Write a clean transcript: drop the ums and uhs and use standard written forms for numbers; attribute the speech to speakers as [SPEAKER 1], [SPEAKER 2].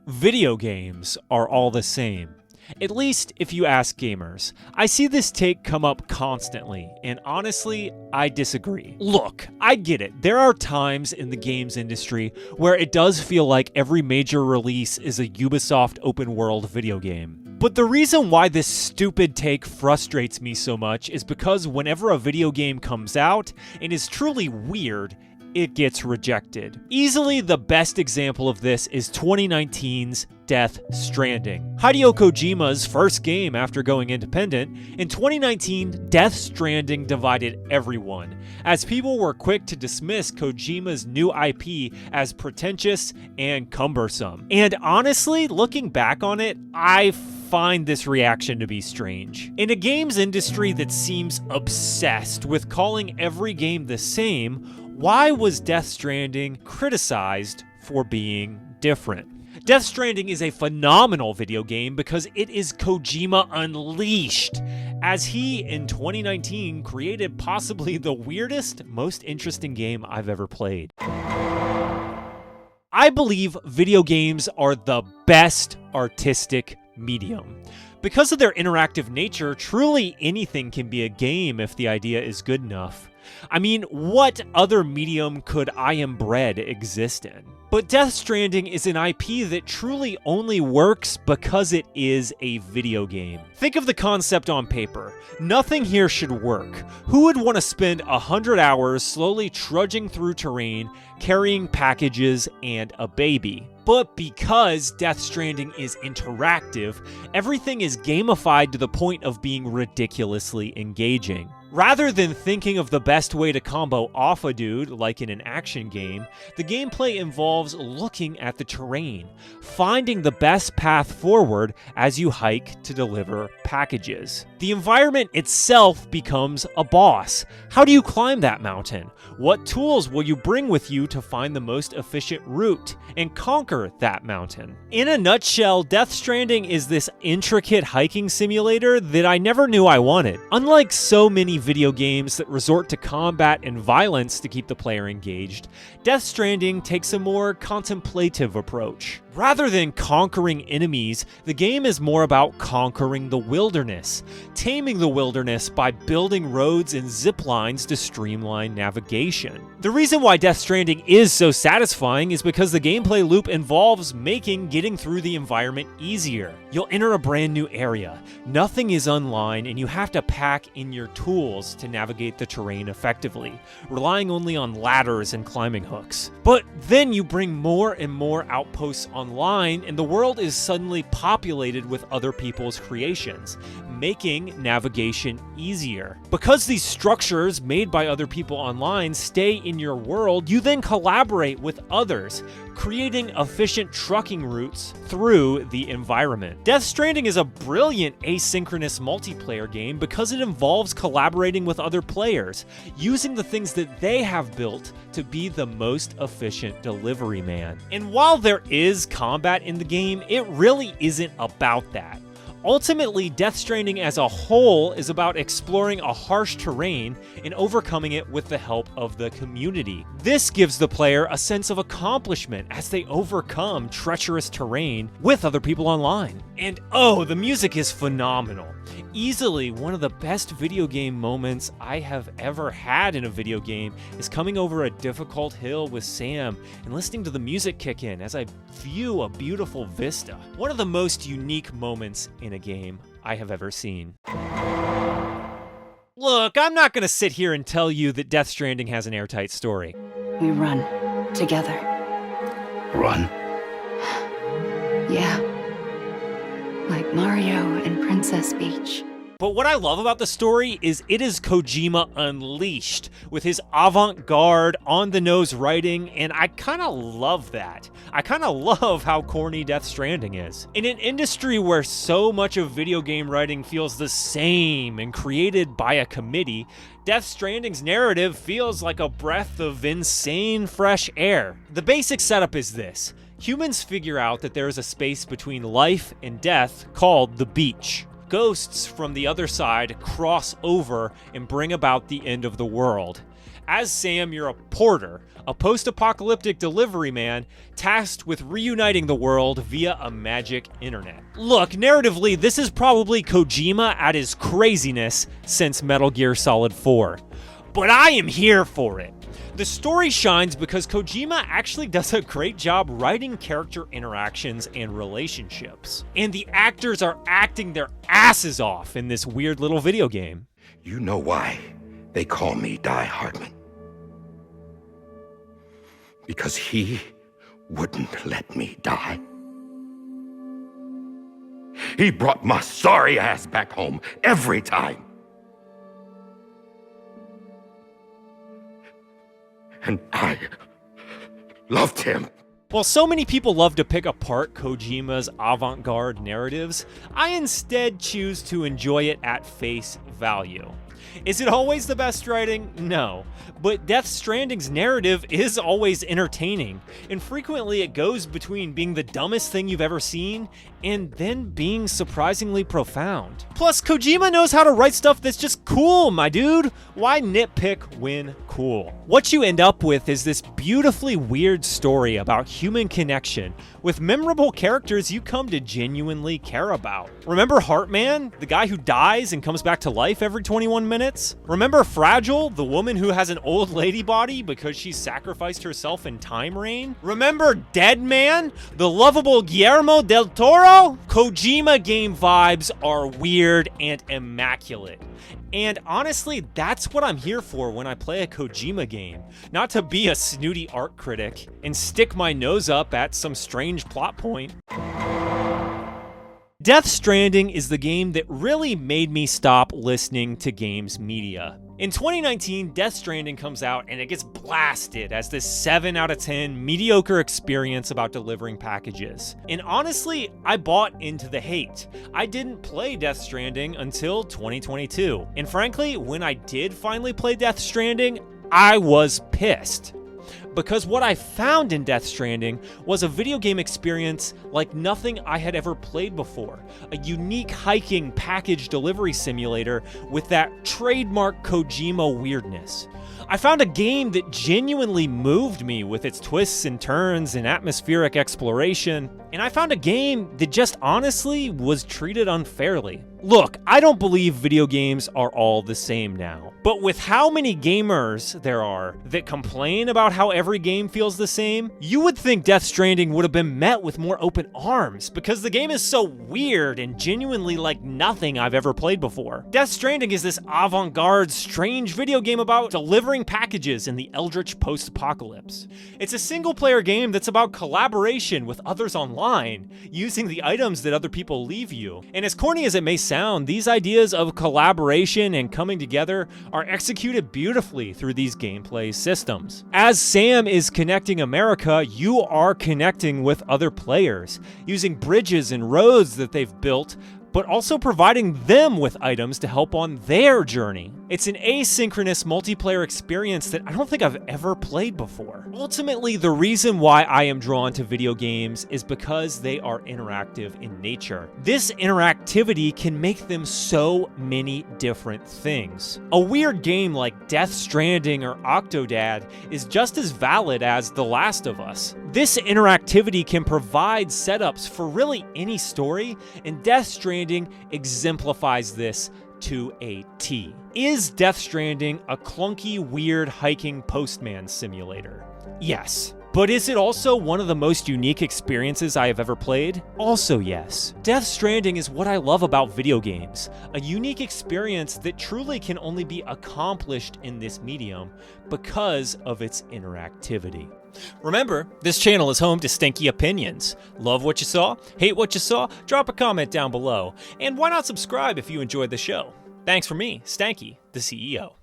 [SPEAKER 1] Video games are all the same. At least if you ask gamers. I see this take come up constantly, and honestly, I disagree. Look, I get it. There are times in the games industry where it does feel like every major release is a Ubisoft open world video game. But the reason why this stupid take frustrates me so much is because whenever a video game comes out and is truly weird, it gets rejected. Easily the best example of this is 2019's Death Stranding. Hideo Kojima's first game after going independent, in 2019, Death Stranding divided everyone, as people were quick to dismiss Kojima's new IP as pretentious and cumbersome. And honestly, looking back on it, I find this reaction to be strange. In a games industry that seems obsessed with calling every game the same, why was Death Stranding criticized for being different? Death Stranding is a phenomenal video game because it is Kojima unleashed, as he, in 2019, created possibly the weirdest, most interesting game I've ever played. I believe video games are the best artistic medium. Because of their interactive nature, truly anything can be a game if the idea is good enough. I mean, what other medium could I Am Bread exist in? But Death Stranding is an IP that truly only works because it is a video game. Think of the concept on paper. Nothing here should work. Who would want to spend 100 hours slowly trudging through terrain, carrying packages and a baby? But because Death Stranding is interactive, everything is gamified to the point of being ridiculously engaging. Rather than thinking of the best way to combo off a dude, like in an action game, the gameplay involves looking at the terrain, finding the best path forward as you hike to deliver packages. The environment itself becomes a boss. How do you climb that mountain? What tools will you bring with you to find the most efficient route and conquer that mountain? In a nutshell, Death Stranding is this intricate hiking simulator that I never knew I wanted. Unlike so many video games that resort to combat and violence to keep the player engaged, Death Stranding takes a more contemplative approach. Rather than conquering enemies, the game is more about conquering the wilderness, taming the wilderness by building roads and zip lines to streamline navigation. The reason why Death Stranding is so satisfying is because the gameplay loop involves making getting through the environment easier. You'll enter a brand new area, nothing is online, and you have to pack in your tools to navigate the terrain effectively, relying only on ladders and climbing hooks. But then you bring more and more outposts online, and the world is suddenly populated with other people's creations, making navigation easier. Because these structures made by other people online stay in your world, you then collaborate with others, creating efficient trucking routes through the environment. Death Stranding is a brilliant asynchronous multiplayer game because it involves collaborating with other players, using the things that they have built to be the most efficient delivery man. And while there is combat in the game, it really isn't about that. Ultimately, Death Stranding as a whole is about exploring a harsh terrain and overcoming it with the help of the community. This gives the player a sense of accomplishment as they overcome treacherous terrain with other people online. And oh, the music is phenomenal. Easily one of the best video game moments I have ever had in a video game is coming over a difficult hill with Sam and listening to the music kick in as I view a beautiful vista. One of the most unique moments in a game I have ever seen. Look, I'm not going to sit here and tell you that Death Stranding has an airtight story.
[SPEAKER 2] We run together.
[SPEAKER 3] Run?
[SPEAKER 2] Yeah. Like Mario and Princess Peach.
[SPEAKER 1] But what I love about the story is it is Kojima unleashed with his avant-garde, on-the-nose writing, and I kind of love that. I kind of love how corny Death Stranding is. In an industry where so much of video game writing feels the same and created by a committee, Death Stranding's narrative feels like a breath of insane fresh air. The basic setup is this. Humans figure out that there is a space between life and death called the beach. Ghosts from the other side cross over and bring about the end of the world. As Sam, you're a porter, a post-apocalyptic delivery man tasked with reuniting the world via a magic internet. Look, narratively, this is probably Kojima at his craziness since Metal Gear Solid 4. But I am here for it. The story shines because Kojima actually does a great job writing character interactions and relationships. And the actors are acting their asses off in this weird little video game.
[SPEAKER 3] You know why they call me Die Hardman? Because he wouldn't let me die. He brought my sorry ass back home every time. And I loved him.
[SPEAKER 1] While so many people love to pick apart Kojima's avant-garde narratives, I instead choose to enjoy it at face value. Is it always the best writing? No. But Death Stranding's narrative is always entertaining, and frequently it goes between being the dumbest thing you've ever seen and then being surprisingly profound. Plus, Kojima knows how to write stuff that's just cool, my dude. Why nitpick when cool? What you end up with is this beautifully weird story about human connection with memorable characters you come to genuinely care about. Remember Heartman, the guy who dies and comes back to life every 21 minutes? Remember Fragile, the woman who has an old lady body because she sacrificed herself in Time Rain? Remember Dead Man, the lovable Guillermo del Toro? Kojima game vibes are weird and immaculate. And honestly, that's what I'm here for when I play a Kojima game. Not to be a snooty art critic and stick my nose up at some strange plot point. Death Stranding is the game that really made me stop listening to games media. In 2019, Death Stranding comes out and it gets blasted as this 7 out of 10 mediocre experience about delivering packages. And honestly, I bought into the hate. I didn't play Death Stranding until 2022. And frankly, when I did finally play Death Stranding, I was pissed. Because what I found in Death Stranding was a video game experience like nothing I had ever played before. A unique hiking package delivery simulator with that trademark Kojima weirdness. I found a game that genuinely moved me with its twists and turns and atmospheric exploration. And I found a game that just honestly was treated unfairly. Look, I don't believe video games are all the same now. But with how many gamers there are that complain about how every game feels the same, you would think Death Stranding would have been met with more open arms because the game is so weird and genuinely like nothing I've ever played before. Death Stranding is this avant-garde, strange video game about delivering packages in the eldritch post-apocalypse. It's a single-player game that's about collaboration with others online, using the items that other people leave you. And as corny as it may sound, these ideas of collaboration and coming together are executed beautifully through these gameplay systems. As Sam is connecting America, you are connecting with other players, using bridges and roads that they've built, but also providing them with items to help on their journey. It's an asynchronous multiplayer experience that I don't think I've ever played before. Ultimately, the reason why I am drawn to video games is because they are interactive in nature. This interactivity can make them so many different things. A weird game like Death Stranding or Octodad is just as valid as The Last of Us. This interactivity can provide setups for really any story, and Death Stranding exemplifies this to a T. Is Death Stranding a clunky, weird hiking postman simulator? Yes. But is it also one of the most unique experiences I have ever played? Also yes. Death Stranding is what I love about video games, a unique experience that truly can only be accomplished in this medium because of its interactivity. Remember, this channel is home to stinky opinions. Love what you saw? Hate what you saw? Drop a comment down below. And why not subscribe if you enjoyed the show? Thanks for me, Stanky, the CEO.